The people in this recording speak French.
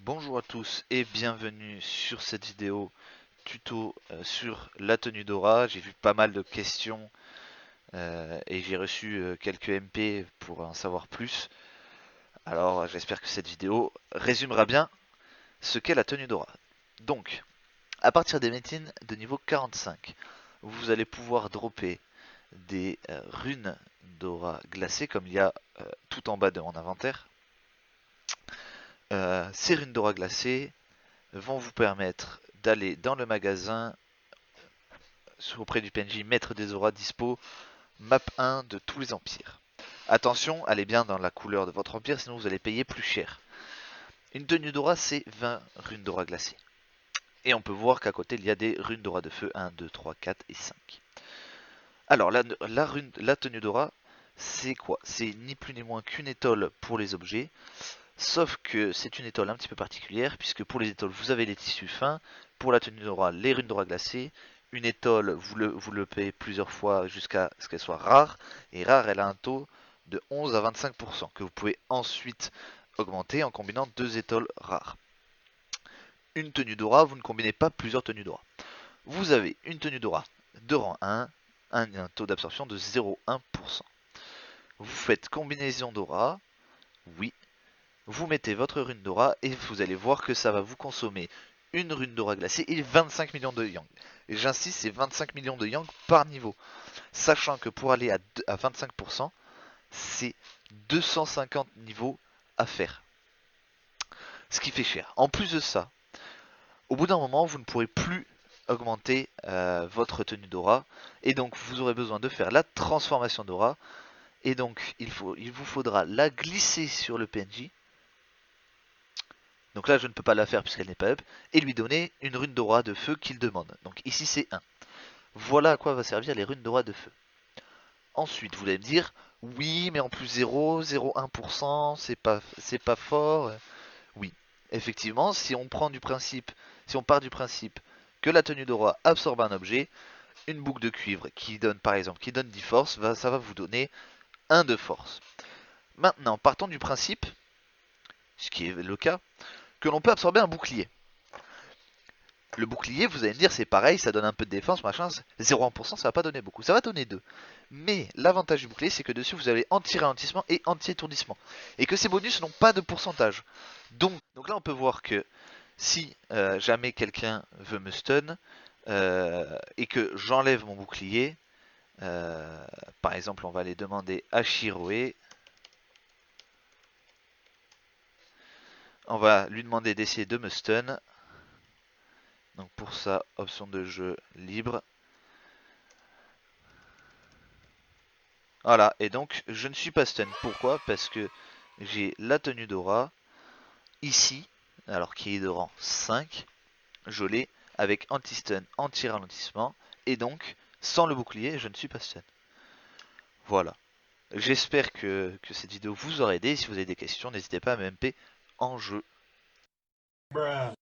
Bonjour à tous et bienvenue sur cette vidéo tuto sur la tenue Dora. J'ai vu pas mal de questions et j'ai reçu quelques MP pour en savoir plus. Alors j'espère que cette vidéo résumera bien ce qu'est la tenue Dora. Donc, à partir des métines de niveau 45, vous allez pouvoir dropper des runes Dora glacées comme il y a tout en bas de mon inventaire. Ces runes Dora glacées vont vous permettre d'aller dans le magasin auprès du PNJ maître des auras dispo map 1 de tous les empires. Attention, allez bien dans la couleur de votre empire, sinon vous allez payer plus cher. Une tenue d'aura, c'est 20 runes d'aura glacées. Et on peut voir qu'à côté, il y a des runes d'aura de feu 1, 2, 3, 4 et 5. Alors, la tenue d'aura, c'est quoi? C'est ni plus ni moins qu'une étole pour les objets. Sauf que c'est une étole un petit peu particulière, puisque pour les étoiles, vous avez les tissus fins. Pour la tenue d'aura, les runes d'aura glacées. Une étole, vous le payez plusieurs fois jusqu'à ce qu'elle soit rare. Et rare, elle a un taux de 11 à 25%, que vous pouvez ensuite augmenter en combinant deux étoiles rares. Une tenue d'aura, vous ne combinez pas plusieurs tenues d'aura. Vous avez une tenue d'aura de rang 1, un taux d'absorption de 0,1%. Vous faites combinaison d'aura, oui. Vous mettez votre rune d'aura et vous allez voir que ça va vous consommer une rune d'aura glacée et 25 millions de yang. Et j'insiste, c'est 25 millions de yang par niveau. Sachant que pour aller à 25%, c'est 250 niveaux à faire. Ce qui fait cher. En plus de ça, au bout d'un moment, vous ne pourrez plus augmenter votre tenue d'aura. Et donc, vous aurez besoin de faire la transformation d'aura. Et donc, il vous faudra la glisser sur le PNJ. Donc là, je ne peux pas la faire puisqu'elle n'est pas up. Et lui donner une rune d'aura de feu qu'il demande. Donc ici, c'est 1. Voilà à quoi va servir les runes d'aura de feu. Ensuite, vous allez me dire, oui, mais en plus 0, 0,1%, c'est pas fort. Oui, effectivement, si on part du principe que la tenue d'aura absorbe un objet, une boucle de cuivre qui donne par exemple, qui donne 10 force, ça va vous donner 1 de force. Maintenant, partons du principe, ce qui est le cas, que l'on peut absorber un bouclier. Le bouclier, vous allez me dire, c'est pareil, ça donne un peu de défense, machin, 0,1%, ça va pas donner beaucoup, ça va donner 2. Mais l'avantage du bouclier, c'est que dessus, vous avez anti-ralentissement et anti-étourdissement. Et que ces bonus n'ont pas de pourcentage. Donc là, on peut voir que si jamais quelqu'un veut me stun, et que j'enlève mon bouclier, par exemple, on va aller demander à Shiroe, on va lui demander d'essayer de me stun. Donc pour ça, option de jeu libre. Voilà, et donc je ne suis pas stun. Pourquoi? Parce que j'ai la tenue d'aura ici, alors qui est de rang 5. Je l'ai avec anti-stun, anti-ralentissement, et donc sans le bouclier, je ne suis pas stun. Voilà. J'espère que cette vidéo vous aura aidé. Si vous avez des questions, n'hésitez pas à me MP en jeu.